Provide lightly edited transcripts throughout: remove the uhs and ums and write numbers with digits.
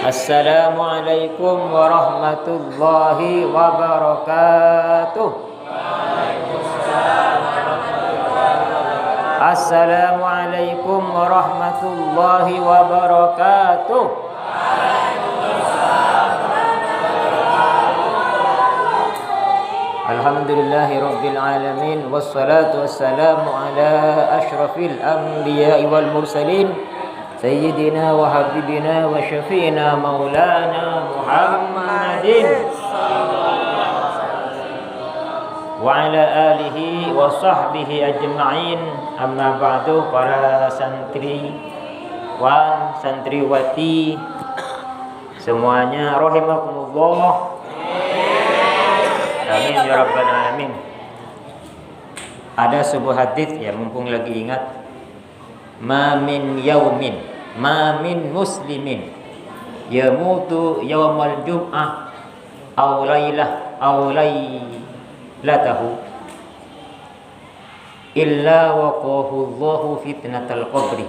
Assalamualaikum warahmatullahi wabarakatuh. Assalamualaikum warahmatullahi wabarakatuh. Alhamdulillahi rabbil alamin, wassalatu wassalamu ala asyrafil anbiya'i wal mursalin, sayyidina wa habibina wa syafi'ina maulana Muhammadin wa ala alihi wa sahbihi ajma'in. Amma ba'du, para santriwan, santriwati semuanya rahimakumullah. Amin ya rabbal alamin. Ada sebuah hadis ya, mumpung lagi ingat, ma min yaumin, ma min muslimin yamutu yaumal jum'ah aw laylatahu illa waqahu Allahu fitnatal qabri.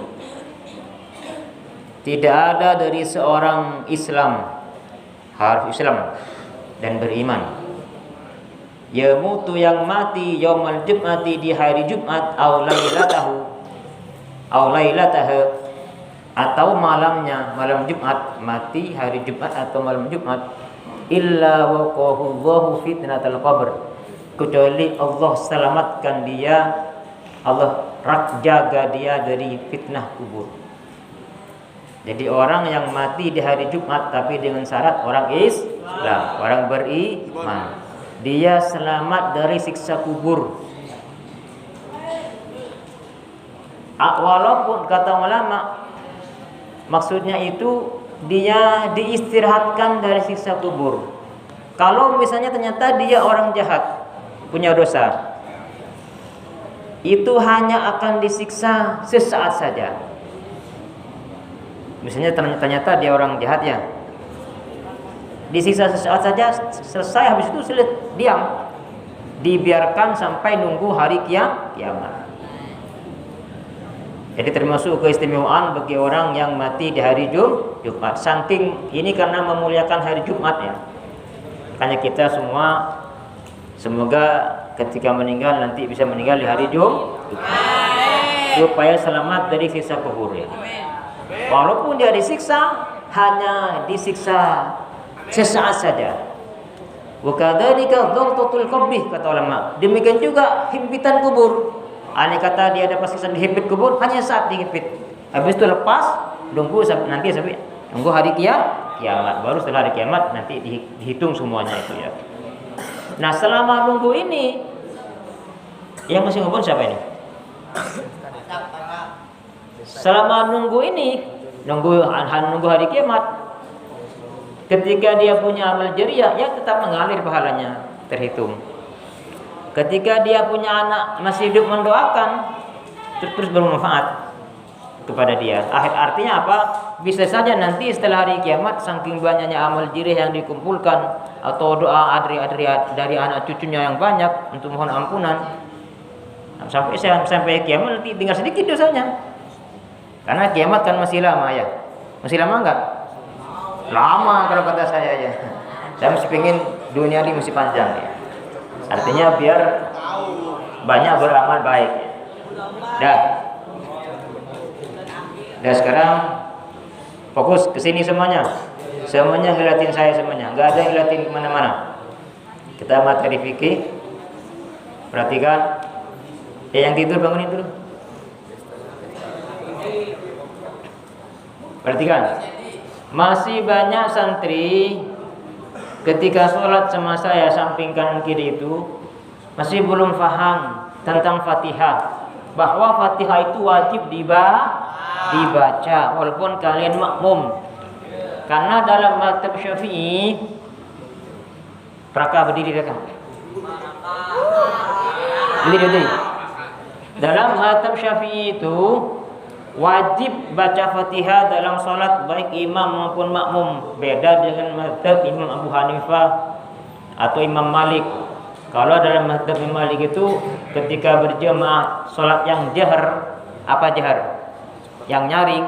Tidak ada dari seorang Islam, harus Islam dan beriman, yamutu yang mati yaumal jum'ati di hari Jumat, aw laylatahu atau malamnya, malam Jumat, mati hari Jumat atau malam Jumat, illa waqahu Allahu fitnatal qabr, kecuali Allah selamatkan dia, Allah jaga dia dari fitnah kubur. Jadi orang yang mati di hari Jumat tapi dengan syarat orang Islam, orang beriman, dia selamat dari siksa kubur. Walaupun kata ulama, maksudnya itu dia diistirahatkan dari siksa kubur. Kalau misalnya ternyata dia orang jahat, punya dosa, itu hanya akan disiksa sesaat saja. Misalnya ternyata dia orang jahat ya, disiksa sesaat saja, selesai, habis itu diam, dibiarkan sampai nunggu hari kiamat. Jadi termasuk keistimewaan bagi orang yang mati di hari Jumat. Saking ini karena memuliakan hari Jumat ya, makanya kita semua semoga ketika meninggal nanti bisa meninggal di hari Jumat, supaya selamat dari siksa kubur ya. Walaupun dia disiksa, hanya disiksa sesaat saja. Wa kadzalika dhaqatul qabri, kata ulama. Demikian juga himpitan kubur. Andai kata dia dapat siksa dihimpit kubur, hanya saat dihimpit. Habis itu lepas, nunggu sampai nunggu hari kiamat. Baru setelah hari kiamat nanti dihitung semuanya itu ya. Nah, selama nunggu ini, yang masih ngomong siapa ini? Selama nunggu ini, nunggu hari kiamat, ketika dia punya amal jariah, ya tetap mengalir pahalanya, terhitung. Ketika dia punya anak masih hidup, mendoakan, terus bermanfaat kepada dia. Artinya apa? Bisa saja nanti setelah hari kiamat, saking banyaknya amal jariah yang dikumpulkan, atau doa dari anak cucunya yang banyak untuk mohon ampunan, sampai kiamat nanti tinggal sedikit dosanya. Karena kiamat kan masih lama ya. Masih lama enggak? Lama kalau kata saya ya. Saya masih pengen dunia ini masih panjang ya. Artinya biar banyak beramal baik ya. Dah sekarang fokus ke sini semuanya. Semuanya ngeliatin saya semuanya. Enggak ada yang ngeliatin kemana-mana. Kita materi fikih. Perhatikan. Yang tidur bangunin dulu. Perhatikan. Masih banyak santri ketika sholat sama saya samping kanan kiri itu masih belum paham tentang Fatihah, bahwa Fatihah itu wajib dibaca walaupun kalian makmum. Karena dalam mazhab Syafi'i, berdiri. Dalam mazhab Syafi'i itu wajib baca Fatihah dalam sholat baik imam maupun makmum. Beda dengan mazhab Imam Abu Hanifah atau Imam Malik. Kalau dalam mazhab Imam Malik itu ketika berjamaah sholat yang jahar, apa jahar? Yang nyaring.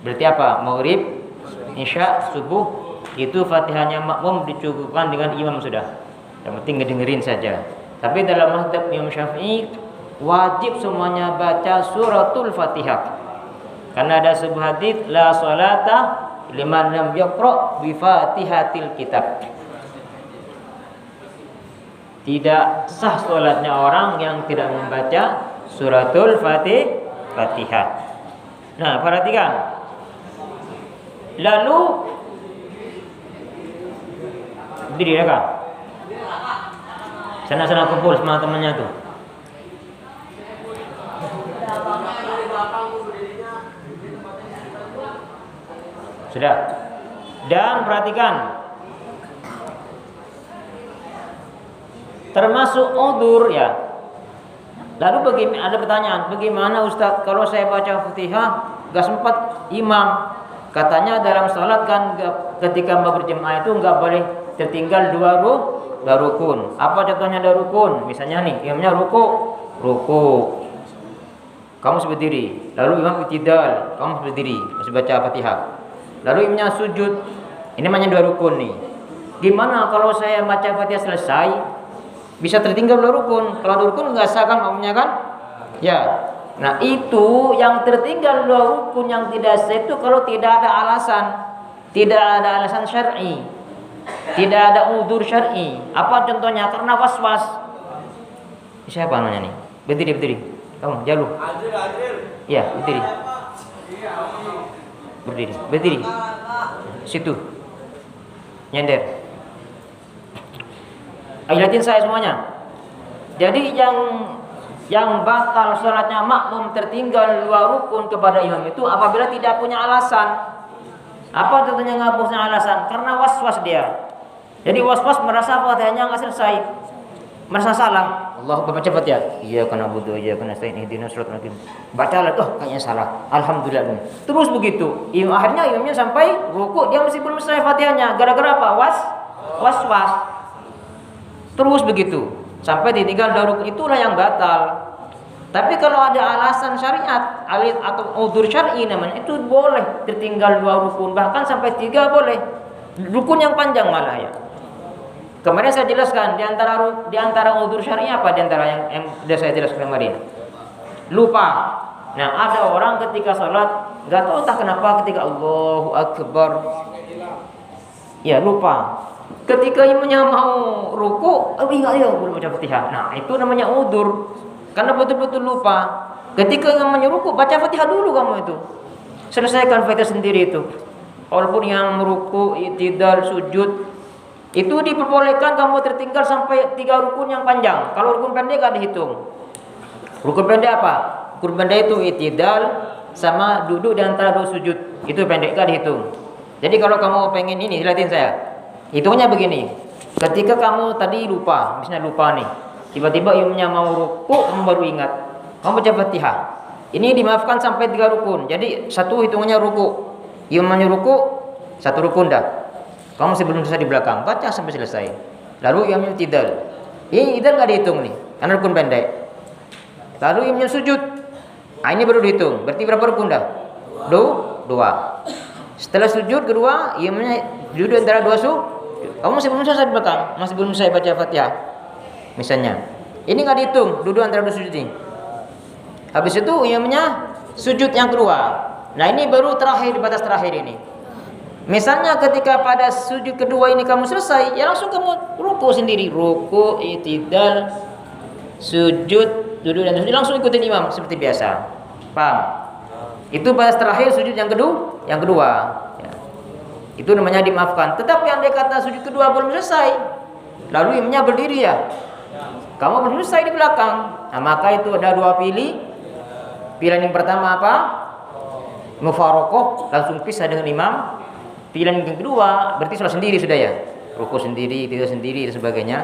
Berarti apa? Maghrib, isya, subuh, itu Fatihahnya makmum dicukupkan dengan imam sudah. Yang penting ngedengerin saja. Tapi dalam mazhab Imam Syafi'i wajib semuanya baca suratul Fatihah. Karena ada sebuah hadis, la salata liman lam yaqra bi Fatihatil kitab. Tidak sah salatnya orang yang tidak membaca suratul Fatihah. Nah, perhatikan. Lalu berdiri ya Kak. Sana-sana kumpul sama temannya tuh. Sudah. Dan perhatikan. Termasuk udzur ya. Lalu ada pertanyaan, bagaimana Ustaz kalau saya baca Fatihah gak sempat imam? Katanya dalam salat kan ketika berjemaah itu enggak boleh tertinggal dua rukun. Apa contohnya dua rukun? Misalnya nih, imamnya ruku. Kamu berdiri. Lalu imam i'tidal, kamu berdiri, masih baca Fatihah. Lalu imamnya sujud. Ini namanya dua rukun nih. Gimana kalau saya baca Fatihah selesai bisa tertinggal dua rukun? Kalau dua rukun enggak sah kan makmumnya kan? Ya. Nah itu yang tertinggal dua rukun yang tidak sah itu kalau tidak ada alasan syar'i, tidak ada udzur syar'i. Apa contohnya? Karena was-was. Siapa namanya nih? Berdiri. Kamu jalu. Iya, berdiri. Situ. Nyender. Lihatin saya semuanya. Jadi yang batal salatnya makmum tertinggal dua rukun kepada imam itu apabila tidak punya alasan. Apa contohnya ngapusnya alasan? Karena was-was dia. Jadi was-was merasa Fatihahnya enggak selesai. Merasa salah. Allahu Akbar cepat ya. Iyyaka na'budu wa iyyaka nasta'in ihdinas siratal mustaqim. Baca lagi, kayaknya salah. Alhamdulillah. Terus begitu. Akhirnya imamnya sampai ruku dia masih belum selesai Fatihahnya. Gara-gara apa? Was-was. Terus begitu. Sampai ditinggal dua rukun, itulah yang batal. Tapi kalau ada alasan syariat atau udzur syar'i namanya, itu boleh tertinggal dua rukun, bahkan sampai 3 boleh. Rukun yang panjang malah ya. Kemarin saya jelaskan di antara udzur syar'i apa di antara yang sudah saya jelaskan kemarin. Lupa. Nah, ada orang ketika sholat enggak tahu entah kenapa ketika Allahu Akbar ya lupa. Ketika imamnya mau ruku, ingat ya belum baca Fatihah. Nah, itu namanya udzur. Karena betul-betul lupa. Ketika imamnya ruku, baca Fatihah dulu kamu itu. Selesaikan Fatihah sendiri itu. Walaupun yang ruku, i'tidal, sujud, itu diperbolehkan kamu tertinggal sampai 3 rukun yang panjang. Kalau rukun pendek enggak dihitung. Rukun pendek apa? Rukun pendek itu i'tidal sama duduk di antara 2 sujud. Itu pendek enggak dihitung. Jadi kalau kamu pengen ini, lihatin saya. Hitungnya begini. Ketika kamu tadi lupa, misalnya lupa nih. Tiba-tiba imamnya mau ruku, kamu baru ingat. Kamu baca Fatihah. Ini dimaafkan sampai 3 rukun. Jadi satu hitungannya ruku. Imamnya ruku, 1 rukun dah. Kamu sebelum selesai di belakang, baca sampai selesai. Lalu imamnya i'tidal. Ini i'tidal enggak dihitung nih, karena rukun pendek. Lalu imamnya sujud. Nah, ini baru dihitung. Berarti berapa rukun dah? 2. Setelah sujud kedua, imamnya duduk antara 2 sujud. Kamu masih belum selesai di belakang, masih belum selesai baca Fatihah. Misalnya, ini enggak dihitung, duduk antara 2 sujud ini. Habis itu imamnya sujud yang kedua. Nah, ini baru terakhir, batas terakhir ini. Misalnya ketika pada sujud kedua ini kamu selesai, ya langsung kamu ruku sendiri, ruku, i'tidal, sujud, duduk dan sujud, langsung ikutin imam seperti biasa. Paham? Itu batas terakhir sujud yang kedua. Ya. Itu namanya dimaafkan. Tetapi andai kata sujud kedua belum selesai, lalu imamnya berdiri ya, kamu belum selesai di belakang. Nah, maka itu ada 2 pilihan yang pertama apa? Mufaraqah, langsung pisah dengan imam. Pilihan yang kedua berarti sholat sendiri sudah ya, ruku sendiri, tidur sendiri dan sebagainya.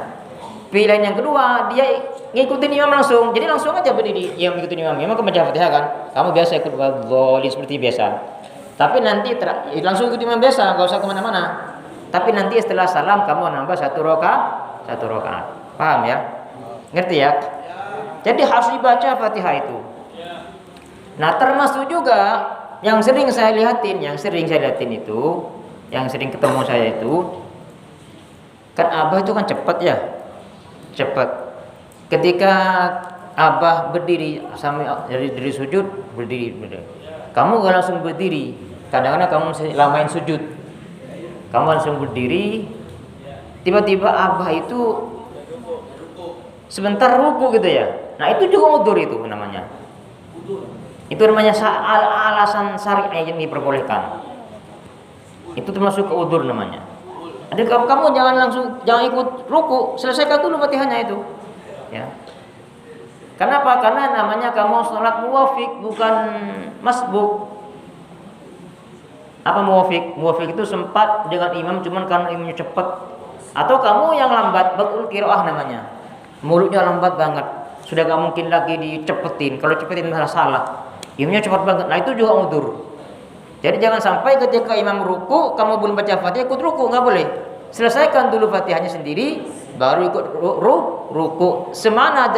Pilihan yang kedua dia ngikutin imam langsung, jadi langsung aja berdiri, yang ngikutin imam. Memang kamu baca Fatihah kan, kamu biasa ikut dzolin seperti biasa. Tapi nanti langsung ikut imam biasa, nggak usah kemana-mana. Tapi nanti setelah salam kamu nambah 1 rakaat. Paham ya? Ngerti ya? Jadi harus dibaca Fatihah itu. Nah, termasuk juga yang sering saya lihatin itu yang sering ketemu saya itu, kan abah itu kan cepat ya, cepat. Ketika abah berdiri sampai dari sujud berdiri. Kamu gak langsung berdiri. Kadang-kadang kamu lamain sujud. Kamu langsung berdiri. Tiba-tiba abah itu sebentar ruku gitu ya. Nah itu juga udzur itu namanya. Itu namanya alasan syar'i yang diperbolehkan. Itu termasuk udzur namanya. Jadi kamu jangan ikut ruku, selesaikan dulu Fatihahnya itu. Ya. Kenapa? Karena namanya kamu sholat muwafiq bukan masbuk. Apa muwafiq? Muwafiq itu sempat dengan imam cuman karena imamnya cepat. Atau kamu yang lambat, batul qiraah namanya. Mulutnya lambat banget. Sudah gak mungkin lagi dicepetin. Kalau cepetin malah salah. Imamnya cepat banget. Nah itu juga udzur. Jadi jangan sampai ketika imam ruku kamu belum baca Fatihah ikut ruku, nggak boleh. Selesaikan dulu Fatihahnya sendiri, baru ikut ruku. Semana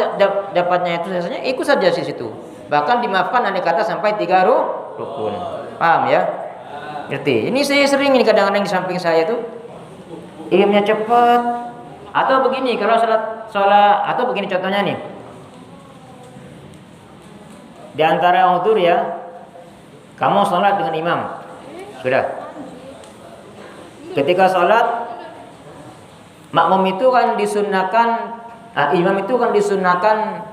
dapatnya itu selesainya ikut saja di situ. Bahkan dimaafkan andai kata sampai 3 rukun. Paham ya? Ngerti? Ini saya sering ini kadang-kadang di samping saya tuh imamnya cepat. Atau begini kalau sholat atau begini contohnya nih. Di antara udzur ya, kamu sholat dengan imam, sudah. Ketika sholat, makmum itu kan disunahkan, imam itu kan disunahkan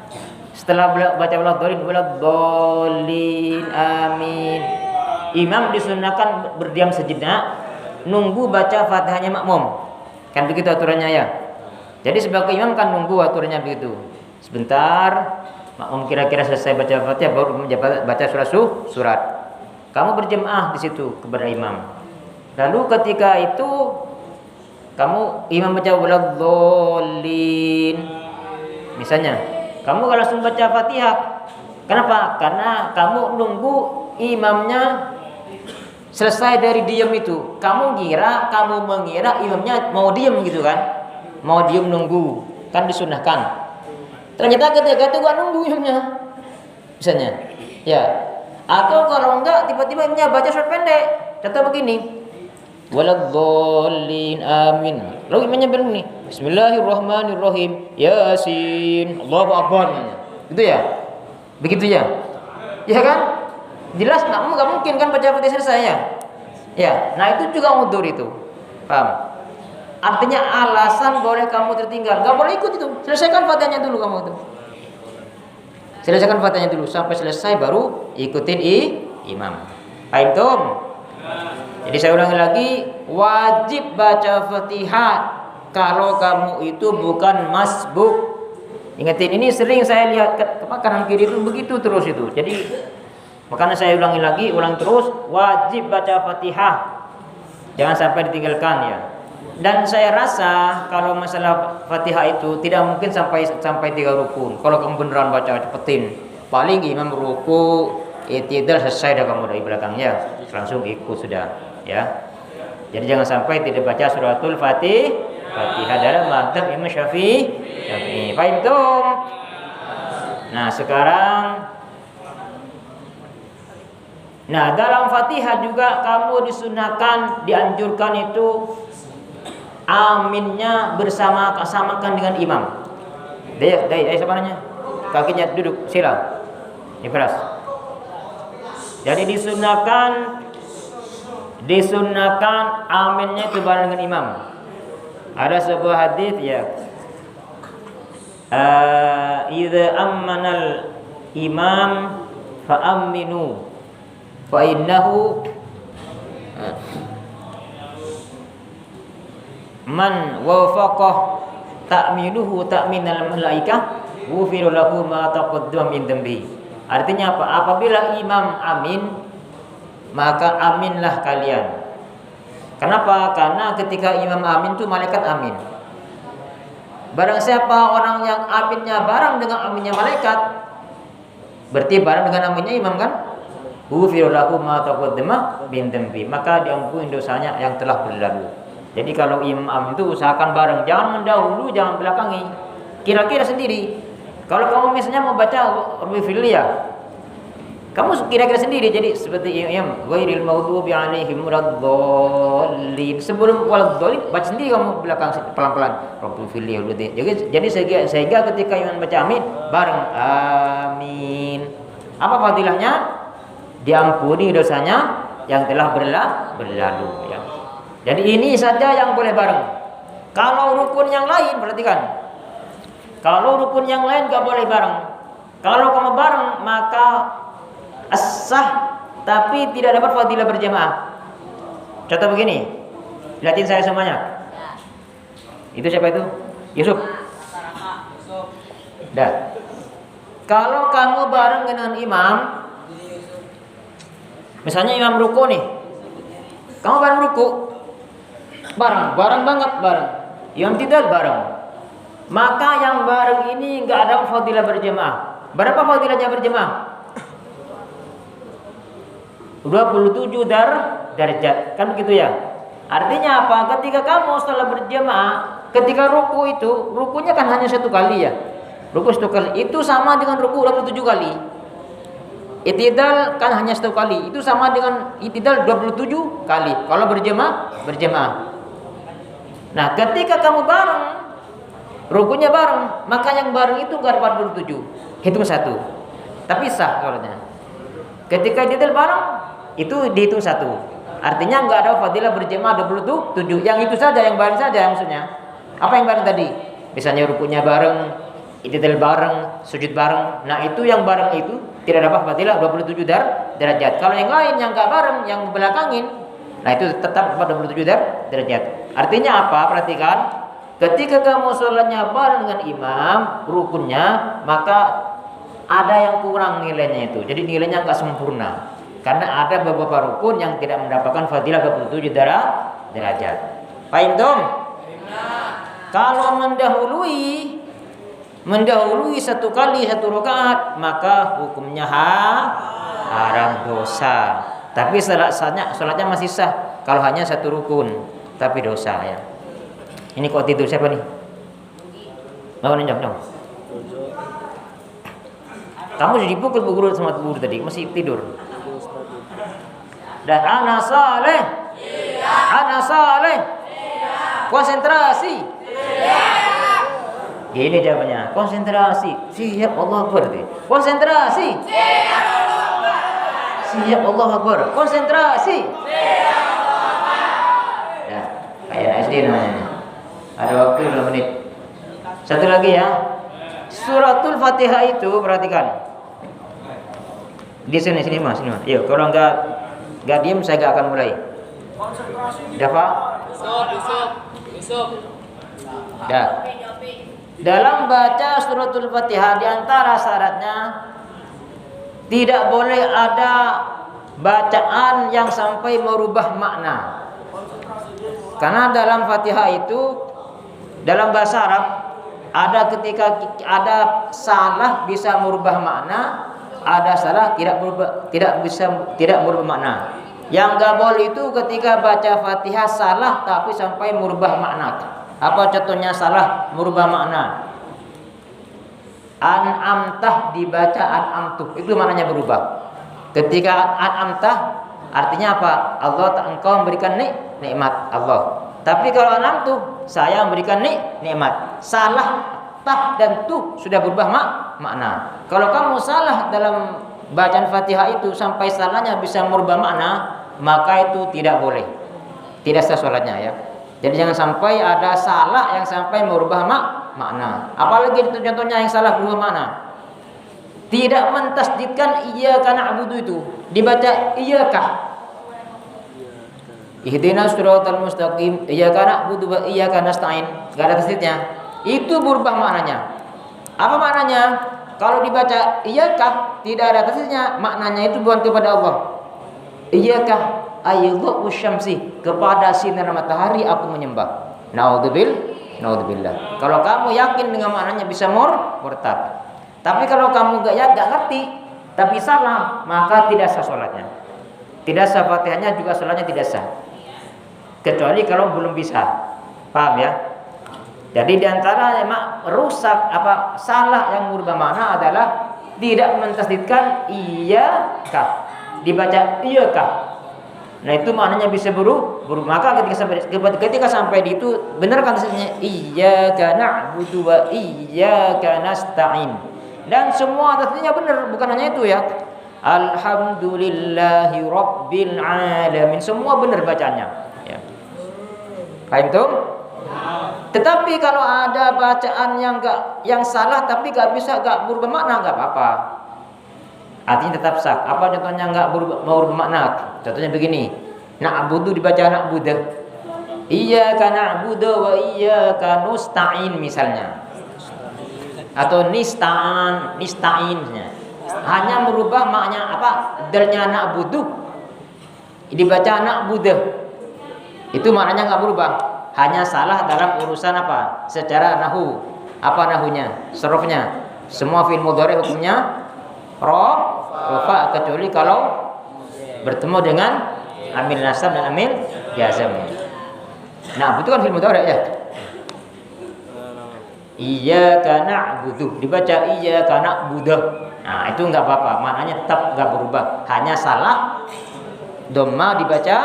setelah baca waladhdallin, amin. Imam disunahkan berdiam sejenak, nunggu baca Fatihahnya makmum. Kan begitu aturannya ya. Jadi sebagai imam kan nunggu aturannya begitu. Sebentar, makmum kira-kira selesai baca Fatihah baru baca surat. Kamu berjemaah di situ kepada imam. Lalu ketika itu imam baca waladhdallin. Misalnya, kamu gak langsung baca Fatihah. Kenapa? Karena kamu nunggu imamnya selesai dari diam itu. Kamu mengira imamnya mau diam gitu kan? Mau diam nunggu, kan disunahkan. Ternyata ketika itu gak nunggu imamnya. Misalnya, ya. Atau kalau enggak tiba-tiba imamnya baca surat pendek. Contoh begini. Waladhdallin amin. Lalu imamnya begini. Bismillahirrahmanirrahim. Yasin. Allahu akbar. Gitu ya? Begitu ya? Ya kan? Jelas enggak mungkin kan baca Fatihah selesai ya? Ya. Nah, itu juga udzur itu. Paham? Artinya alasan boleh kamu tertinggal. Enggak boleh ikut itu. Selesaikan Fatihahnya dulu kamu itu. Selesaikan Fatihahnya dulu sampai selesai baru ikutin imam. Paham tum? Jadi saya ulangi lagi, wajib baca Fatihah kalau kamu itu bukan masbuk. Ingatin ini sering saya lihat kanan kiri itu begitu terus itu. Jadi makanya saya ulangi terus, wajib baca Fatihah. Jangan sampai ditinggalkan ya. Dan saya rasa kalau masalah Fatihah itu tidak mungkin sampai 3 rukun. Kalau kamu beneran baca cepetin, paling imam ruku, i'tidal selesai dah kamu dari belakangnya, langsung ikut sudah, ya. Jadi jangan sampai tidak baca suratul Fatihah dalam mazhab Imam Syafi'i. Paham tuh? Nah, sekarang dalam Fatihah juga kamu disunahkan, dianjurkan itu aminnya bersama-samakan dengan imam. Dari siapa nanya? Kakinya duduk, sila. Ikhlas. Jadi disunahkan aminnya itu bareng dengan imam. Ada sebuah hadis ya. Idza ammanal imam fa aminu fa innahu man wafaqah ta'minuhu ta'minal malaikah ghufiru lahu ma taqaddama min dhanbi. Artinya apa? Apabila imam amin, maka aminlah kalian. Kenapa? Karena ketika imam amin itu malaikat amin. Barang siapa orang yang aminnya bareng dengan aminnya malaikat, berarti bareng dengan aminnya imam kan? Ghufiru lahu ma taqaddama min dhanbi. Maka diampuni dosanya yang telah berlalu. Jadi kalau imam itu usahakan bareng, jangan mendahului, jangan belakangi. Kira-kira sendiri. Kalau kamu misalnya mau baca Rabbi Firli ya, Kamu kira-kira sendiri, jadi seperti yang ghairil maghdubi alaihim waladdallin. Sebelum waladdallin baca sendiri kamu belakang pelan-pelan. Rabbil firli walidayya. Jadi sehingga ketika imam baca amin bareng amin. Apa fadilahnya? Diampuni dosanya yang telah berlalu ya. Jadi ini saja yang boleh bareng. Kalau rukun yang lain, perhatikan. Kalau rukun yang lain gak boleh bareng. Kalau kamu bareng maka as-sah tapi tidak dapat fadilah berjamaah. Contoh begini, lihatin saya semuanya. Itu siapa itu? Yusuf. Dah. Kalau kamu bareng dengan imam, misalnya imam ruku nih, kamu bareng ruku, bareng banget bareng. Imam tidak bareng, maka yang bareng ini nggak ada fadilah berjamaah. Berapa fadilahnya berjamaah? 27 derajat, kan begitu ya. Artinya apa? Ketika kamu setelah berjamaah, ketika ruku itu, rukunya kan hanya satu kali ya. Ruku satu kali, itu sama dengan ruku 27 kali. I'tidal kan hanya satu kali, itu sama dengan i'tidal 27 kali. Kalau berjamaah. Nah, ketika kamu bareng, rukunya bareng, maka yang bareng itu enggak 47. Hitung satu. Tapi sah kalau ketika i'tidal bareng, itu dihitung satu. Artinya enggak ada fadilah berjamaah 27. Yang itu saja, yang bareng saja maksudnya. Apa yang bareng tadi? Misalnya rukunya bareng, i'tidal bareng, sujud bareng. Nah, itu yang bareng itu tidak dapat fadilah 27 derajat. Kalau yang lain yang enggak bareng, yang belakangin, nah itu tetap dapat 27 derajat. Artinya apa? Perhatikan. Ketika kamu sholatnya bareng dengan imam, rukunnya, maka ada yang kurang nilainya itu. Jadi nilainya enggak sempurna. Karena ada beberapa rukun yang tidak mendapatkan fadilah 27 derajat. Paham dong? Kalau mendahului satu kali satu rakaat, maka hukumnya haram dosa. Tapi salatnya masih sah kalau hanya satu rukun, tapi dosa ya. Ini kok tidur siapa nih? Mau nunjuk dong. Kamu sudah dipukul guru sama guru tadi, masih tidur. Dan ana saleh. Konsentrasi. Ini jawabannya. Konsentrasi. Siap Allah Akbar. Konsentrasi. Siap Allah Akbar. Konsentrasi. Ya, kayak SD namanya. Ada waktu 2 menit. Satu lagi ya. Suratul Fatihah itu perhatikan. Di sini Mas. Yuk, kalau enggak diam saya enggak akan mulai. Dafa? Besok. Dah. Dalam baca suratul Fatihah di antara syaratnya tidak boleh ada bacaan yang sampai merubah makna. Karena dalam Fatihah itu dalam bahasa Arab ada ketika ada salah bisa merubah makna, ada salah tidak merubah makna. Yang enggak boleh itu ketika baca Fatihah salah tapi sampai merubah makna. Apa contohnya salah merubah makna? An'amtah dibaca an'amtuh, itu maknanya berubah. Ketika an'amtah artinya apa? Allah engkau memberikan nikmat Allah. Tapi kalau an'amtuh saya memberikan nikmat. Salah tah dan tuh sudah berubah makna. Kalau kamu salah dalam bacaan Fatihah itu sampai salahnya bisa merubah makna, maka itu tidak boleh. Tidak sah salatnya ya. Jadi jangan sampai ada salah yang sampai merubah makna. Apalagi itu contohnya yang salah berubah makna. Tidak mentasdidkan iyyaka na'budu itu dibaca iyyaka. Ihdinas siratal mustaqim, iyyaka na'budu wa iyyaka nasta'in. Enggak ada tasdidnya. Itu berubah maknanya. Apa maknanya? Kalau dibaca iyyaka tidak ada tasdidnya, maknanya itu bukan kepada Allah. Iyyaka ayyadhu syamsi, kepada sinar matahari aku menyembah. Naudzubillah. Kalau kamu yakin dengan maknanya bisa murtad. Tapi kalau kamu enggak ngerti tapi salah, maka tidak sah salatnya. Tidak sah Fatihahnya, juga salatnya tidak sah. Kecuali kalau belum bisa. Paham ya? Jadi diantara rusak salah yang merubah makna adalah tidak mentasdidkan iya kah. Dibaca iyakah. Nah itu maknanya bisa berubah. Maka ketika sampai di itu benar kan sebenarnya iyyaka na'budu wa iyyaka nasta'in. Dan semua artinya benar, bukan hanya itu ya. Alhamdulillahi rabbil alamin. Semua benar bacanya ya. Paham tuh? Tetapi kalau ada bacaan yang salah tapi gak berubah makna, gak apa-apa. Artinya tetap sah. Apa contohnya nggak berubah makna? Contohnya begini. Na'budu dibaca na'budu. Iyyaka na'budu wa iyyaka nasta'in misalnya. Atau nista'in misalnya. Hanya merubah makna apa? Dalnya na'budu dibaca na'budu. Itu maknanya nggak berubah. Hanya salah dalam urusan apa? Secara nahu. Apa nahunya? Sarafnya. Semua fi'il mudhari hukumnya rafa kecuali kalau bertemu dengan amil nasab dan amil jazm. Nah, itu kan fi'il mudhari ya. Iyyaka na'budu dibaca iyyaka na'budu. Nah, itu enggak apa-apa, maknanya tetap enggak berubah. Hanya salah dhamma dibaca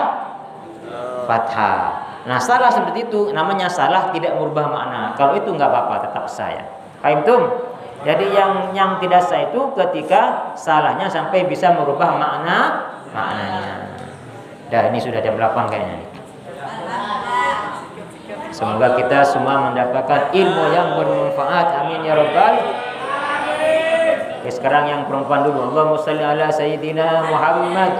fathah. Nah, salah seperti itu namanya salah tidak merubah makna. Kalau itu enggak apa-apa, tetap sah ya. Paham tuh? Jadi yang tidak sah itu ketika salahnya sampai bisa merubah maknanya. Dah ini sudah jam 8 kayaknya. Semoga kita semua mendapatkan ilmu yang bermanfaat. Amin ya rabbal. Sekarang yang perempuan dulu. Allahumma shalli ala sayyidina Muhammad.